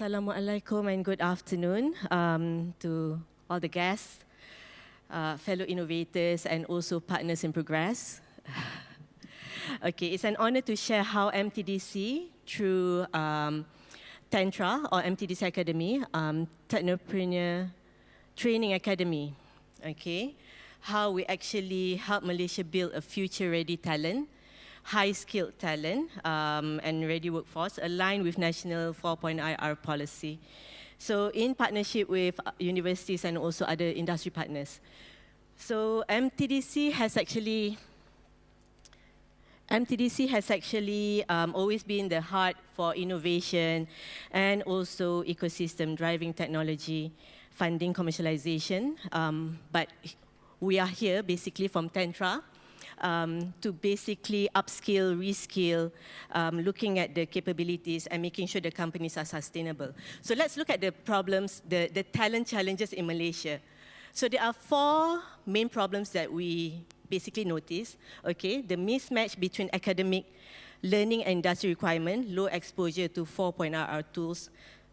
Assalamualaikum and good afternoon to all the guests, fellow innovators and also partners in progress. Okay, it's an honor to share how MTDC through TENTRA or MTDC Academy, Technopreneur Training Academy, okay, how we actually help Malaysia build a future-ready talent, high-skilled talent and ready workforce aligned with National 4.0 IR policy. So in partnership with universities and also other industry partners. So MTDC has actually always been the heart for innovation and also ecosystem driving technology, funding commercialization. But we are here basically from TENTRA to basically upskill, reskill, looking at the capabilities and making sure the companies are sustainable. So let's look at the problems, the talent challenges in Malaysia. So there are 4 main problems that we basically notice. Okay, the mismatch between academic learning and industry requirement, low exposure to 4.0 IR tools,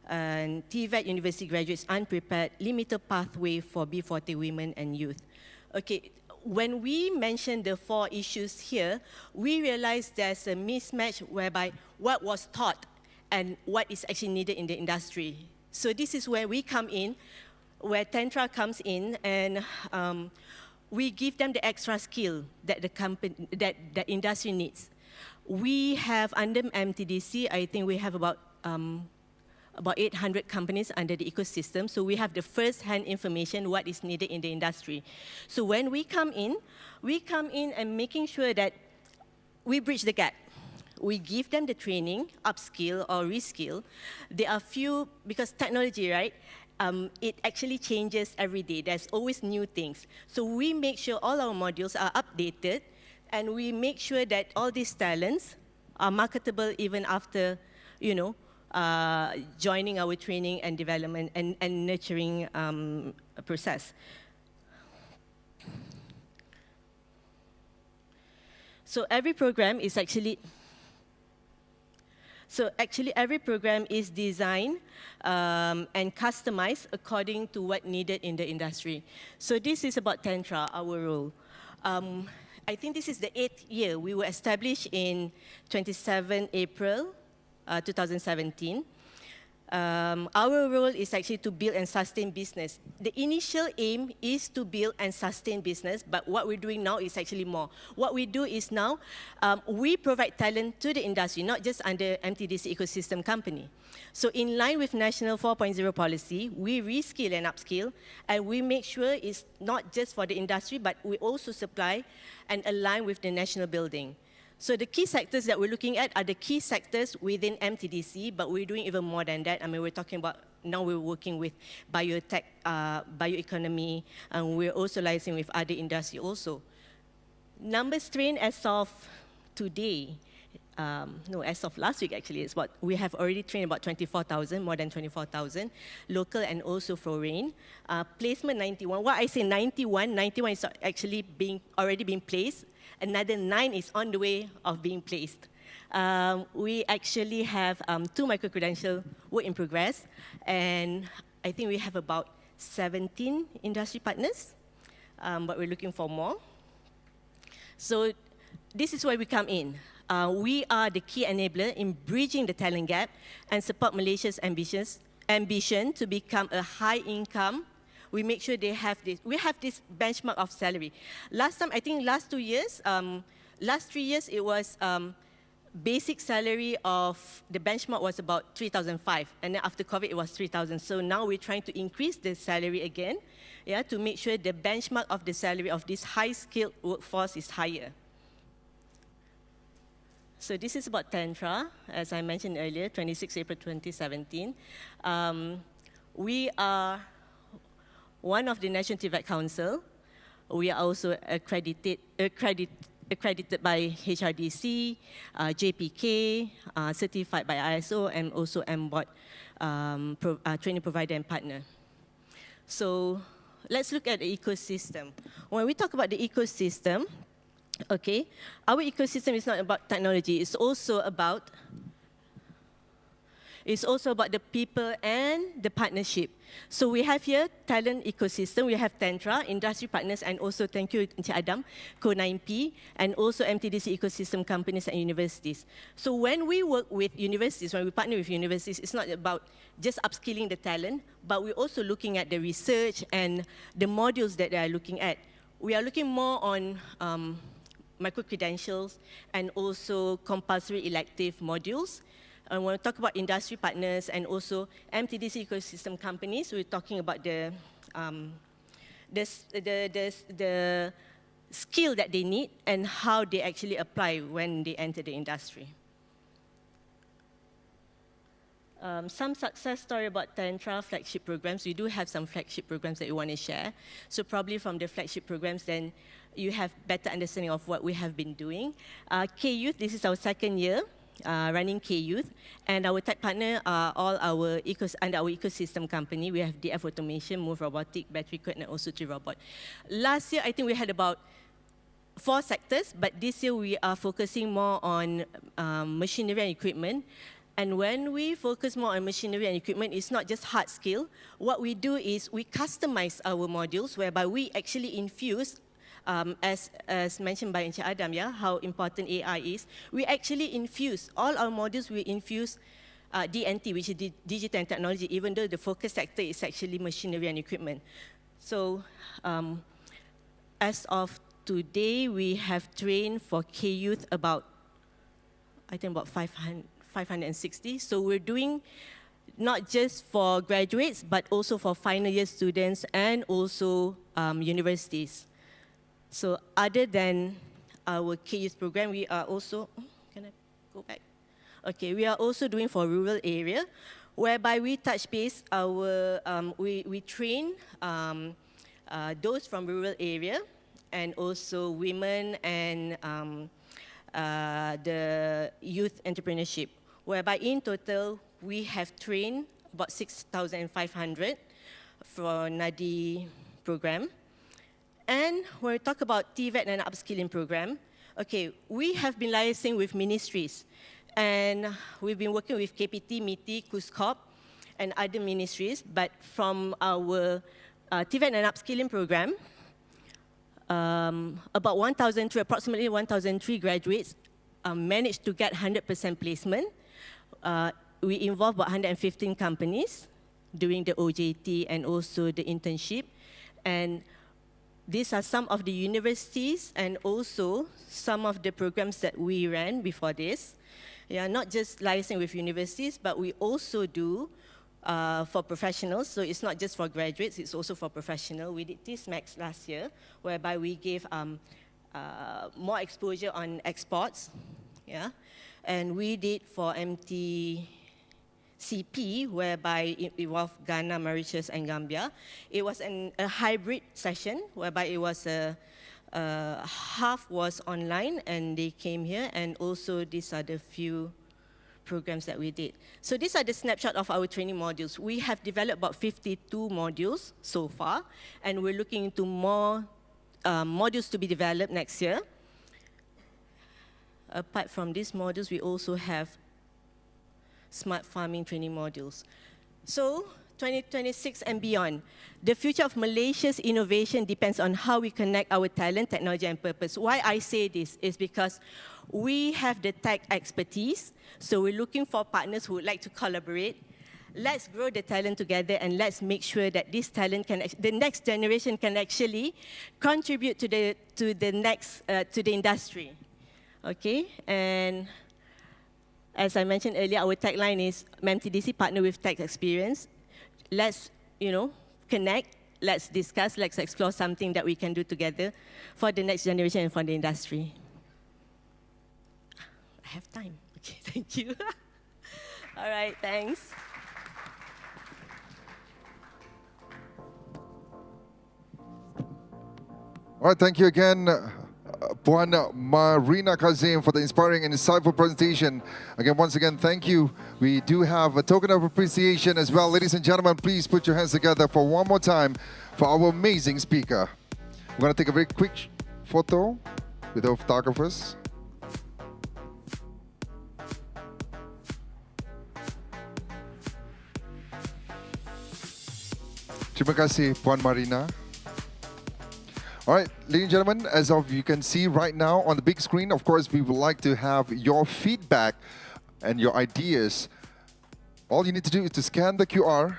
and TVET university graduates unprepared, limited pathway for B40 women and youth. Okay. When we mention the 4 issues here, we realize there's a mismatch whereby what was taught and what is actually needed in the industry. So this is where we come in, where TENTRA comes in, and we give them the extra skill that the industry needs. We have under MTDC, I think we have about 800 companies under the ecosystem. So we have the first-hand information, what is needed in the industry. So when we come in and making sure that we bridge the gap. We give them the training, upskill or reskill. There are few, because technology, right? It actually changes every day. There's always new things. So we make sure all our modules are updated, and we make sure that all these talents are marketable even after, you know, joining our training and development and nurturing process. So every program is actually, every program is designed and customized according to what needed in the industry. So this is about TENTRA, our role. I think this is the 8th year. We were established in 27 April 2017. Our role is actually to build and sustain business. The initial aim is to build and sustain business, but what we're doing now is actually more. What we do is now, we provide talent to the industry, not just under MTDC ecosystem company. So in line with National 4.0 policy, we reskill and upskill, and we make sure it's not just for the industry, but we also supply and align with the national building. So the key sectors that we're looking at are the key sectors within MTDC, but we're doing even more than that. I mean, we're talking about, now we're working with biotech, bioeconomy, and we're also liaising with other industry also. Numbers trained as of today, as of last week actually, we have already trained about 24,000, more than 24,000, local and also foreign. Placement 91, what I say 91 is actually already being placed. Another 9 is on the way of being placed. We actually have 2 micro-credential work in progress, and I think we have about 17 industry partners, but we're looking for more. So this is where we come in. We are the key enabler in bridging the talent gap and support Malaysia's ambition to become a high-income. We make sure they have this. We have this benchmark of salary. Last time, I think last 2 years, last 3 years, it was basic salary of the benchmark was about 3,500, and then after COVID, it was 3,000. So now we're trying to increase the salary again, yeah, to make sure the benchmark of the salary of this high-skilled workforce is higher. So this is about TENTRA, as I mentioned earlier, 26 April 2017. We are one of the National TVET Council. We are also accredited by HRDC, JPK, certified by ISO, and also MBOT, training provider and partner. So let's look at the ecosystem. When we talk about the ecosystem, okay, our ecosystem is not about technology. It's also about It's also about the people and the partnership. So we have here talent ecosystem. We have TENTRA, industry partners, and also thank you, Encik Adam, Co9P, and also MTDC ecosystem companies and universities. So when we work with universities, when we partner with universities, it's not about just upskilling the talent, but we're also looking at the research and the modules that they are looking at. We are looking more on micro-credentials and also compulsory elective modules. And when we talk about industry partners and also MTDC ecosystem companies, we're talking about the skill that they need and how they actually apply when they enter the industry. Some success story about TENTRA flagship programs. We do have some flagship programs that we want to share. So probably from the flagship programs, then you have better understanding of what we have been doing. K-Youth, this is our second year. Running K-Youth, and our tech partner are all our ecosystem company. We have DF Automation, Move Robotic, Battery Code, and also T-Robot. Last year, I think we had about 4 sectors, but this year we are focusing more on machinery and equipment. And when we focus more on machinery and equipment, it's not just hard skill. What we do is we customize our modules, whereby we actually infuse as mentioned by Encik Adam, yeah, how important AI is. We actually infuse, all our modules, we infuse DNT, which is digital and technology, even though the focus sector is actually machinery and equipment. So as of today, we have trained for K-Youth about, I think about 560. So we're doing not just for graduates, but also for final year students and also universities. So other than our K-Youth program, we are also, can I go back? Okay, we are also doing for rural area, whereby we touch base our, we train those from rural area and also women and the youth entrepreneurship, whereby in total, we have trained about 6,500 for NADI program. And when we talk about TVET and upskilling program, okay, we have been liaising with ministries. And we've been working with KPT, MITI, KUSKOP, and other ministries. But from our TVET and upskilling program, about 1,003, approximately 1,003 graduates managed to get 100% placement. We involved about 115 companies during the OJT and also the internship. And these are some of the universities and also some of the programs that we ran before this. Yeah, not just liaising with universities, but we also do for professionals. So it's not just for graduates, it's also for professionals. We did TISMAX last year, whereby we gave more exposure on exports. Yeah, and we did for MTCP, whereby it involved Ghana, Mauritius, and Gambia. It was a hybrid session, whereby it was half was online, and they came here, and also these are the few programs that we did. So these are the snapshot of our training modules. We have developed about 52 modules so far, and we're looking into more modules to be developed next year. Apart from these modules, we also have smart farming training modules. So 2026 and beyond, the future of Malaysia's innovation depends on how we connect our talent, technology, and purpose. Why I say this is because we have the tech expertise, so we're looking for partners who would like to collaborate. Let's grow the talent together, and let's make sure that this talent can, the next generation can actually contribute to the industry. Okay, and as I mentioned earlier, our tagline is MTDC, partner with tech experience. Let's, connect, let's discuss, let's explore something that we can do together for the next generation and for the industry. I have time. Okay, thank you. All right, thanks. All right, thank you again, Puan Marina Kazim, for the inspiring and insightful presentation. Again, once again, thank you. We do have a token of appreciation as well. Ladies and gentlemen, please put your hands together for one more time for our amazing speaker. We're going to take a very quick photo with our photographers. Terima kasih, Puan Marina. All right, ladies and gentlemen, as of you can see right now on the big screen, of course, we would like to have your feedback and your ideas. All you need to do is to scan the QR